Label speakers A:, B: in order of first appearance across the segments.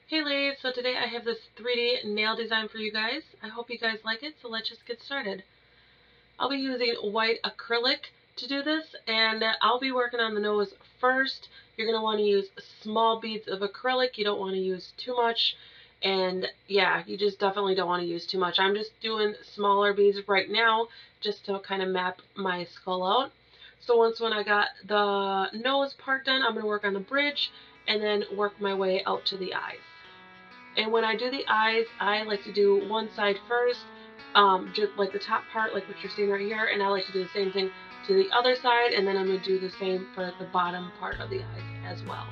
A: Hey ladies, so today I have this 3D nail design for you guys. I hope you guys like it, so let's just get started. I'll be using white acrylic to do this, and I'll be working on the nose first. You're going to want to use small beads of acrylic. You don't want to use too much, and yeah, you just definitely don't want to use too much. I'm just doing smaller beads right now just to kind of map my skull out. So when I got the nose part done, I'm going to work on the bridge and then work my way out to the eyes. And when I do the eyes, I like to do one side first, just like the top part, like what you're seeing right here, and I like to do the same thing to the other side, and then I'm going to do the same for the bottom part of the eyes as well.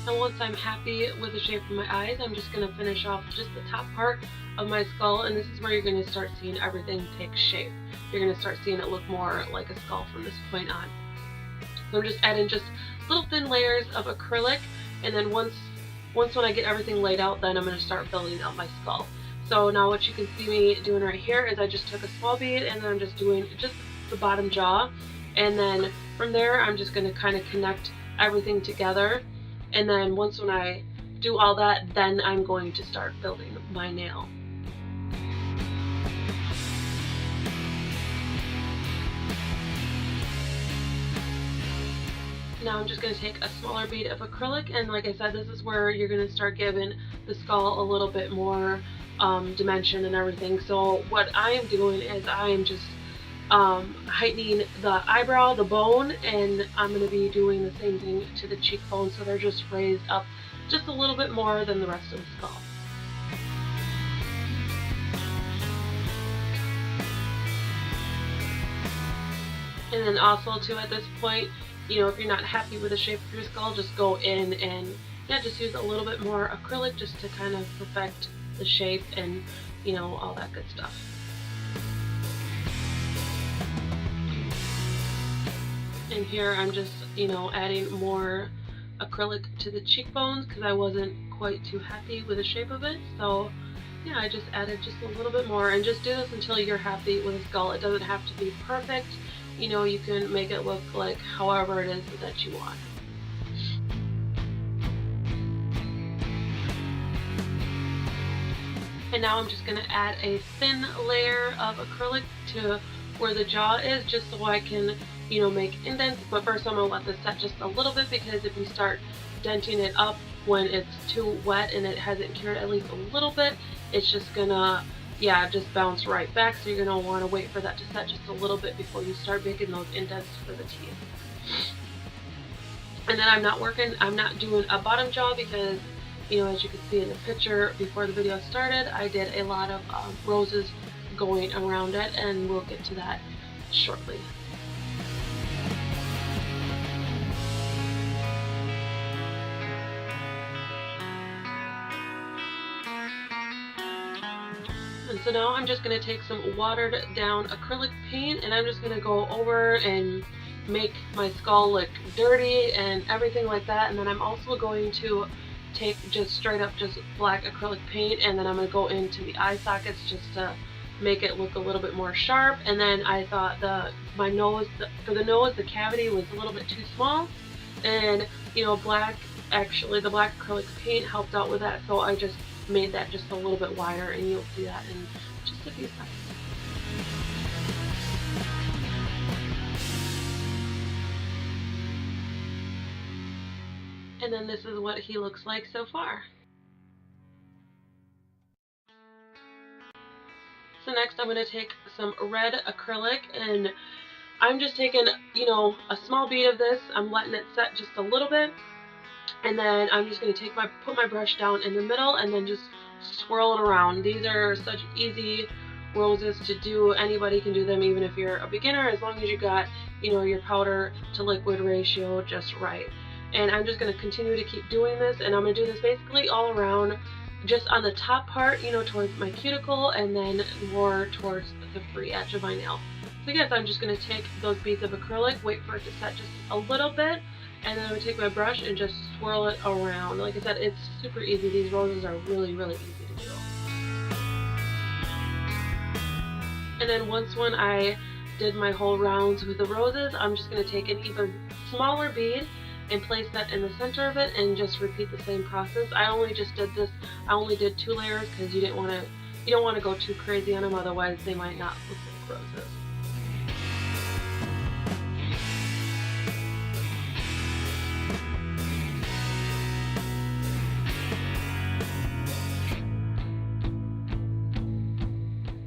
A: And once I'm happy with the shape of my eyes, I'm just going to finish off just the top part of my skull, and this is where you're going to start seeing everything take shape. You're going to start seeing it look more like a skull from this point on. So I'm just adding just little thin layers of acrylic, and then once when I get everything laid out, then I'm going to start filling out my skull. So now what you can see me doing right here is I just took a small bead, and then I'm just doing just the bottom jaw, and then from there I'm just going to kind of connect everything together. And then when I do all that, then I'm going to start building my nail. Now I'm just going to take a smaller bead of acrylic, and like I said, this is where you're going to start giving the skull a little bit more dimension and everything. So what I am doing is I am just heightening the eyebrow, the bone, and I'm going to be doing the same thing to the cheekbone, so they're just raised up just a little bit more than the rest of the skull. And then also too, at this point, you know, if you're not happy with the shape of your skull, just go in and just use a little bit more acrylic just to kind of perfect the shape and, you know, all that good stuff. And here I'm just, you know, adding more acrylic to the cheekbones because I wasn't quite too happy with the shape of it. So yeah, I just added just a little bit more, and just do this until you're happy with the skull. It doesn't have to be perfect. You know, you can make it look like however it is that you want. And now I'm just going to add a thin layer of acrylic to where the jaw is, just so I can, you know, make indents. But first I'm going to let this set just a little bit, because if you start denting it up when it's too wet and it hasn't cured at least a little bit, it's just gonna just bounce right back. So you're gonna want to wait for that to set just a little bit before you start making those indents for the teeth. And then I'm not doing a bottom jaw because, you know, as you can see in the picture before the video started, I did a lot of roses going around it, and we'll get to that shortly. And so now I'm just going to take some watered down acrylic paint, and I'm just going to go over and make my skull look dirty and everything like that. And then I'm also going to take just straight up just black acrylic paint, and then I'm going to go into the eye sockets just to make it look a little bit more sharp. And then I thought for the nose, the cavity was a little bit too small, and you know, the black acrylic paint helped out with that, so I just made that just a little bit wider, and you'll see that in just a few seconds. And then this is what he looks like so far. So next I'm going to take some red acrylic, and I'm just taking, you know, a small bead of this. I'm letting it set just a little bit, and then I'm just going to put my brush down in the middle and then just swirl it around. These are such easy roses to do. Anybody can do them, even if you're a beginner, as long as you got, you know, your powder to liquid ratio just right. And I'm just going to continue to keep doing this, and I'm going to do this basically all around just on the top part, you know, towards my cuticle, and then more towards the free edge of my nail. So yes, I'm just going to take those beads of acrylic, wait for it to set just a little bit, and then I'm going to take my brush and just swirl it around. Like I said, it's super easy. These roses are really, really easy to do. And then when I did my whole rounds with the roses, I'm just going to take an even smaller bead and place that in the center of it and just repeat the same process. I only did 2 layers because you don't want to go too crazy on them, otherwise they might not look like roses.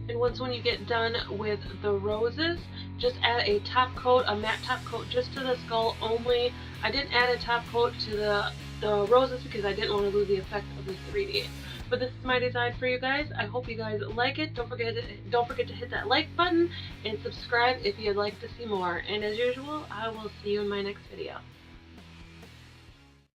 A: And when you get done with the roses, just add a top coat, a matte top coat, just to the skull only. I didn't add a top coat to the roses because I didn't want to lose the effect of the 3D. But this is my design for you guys. I hope you guys like it. Don't forget to hit that like button and subscribe if you'd like to see more. And as usual, I will see you in my next video.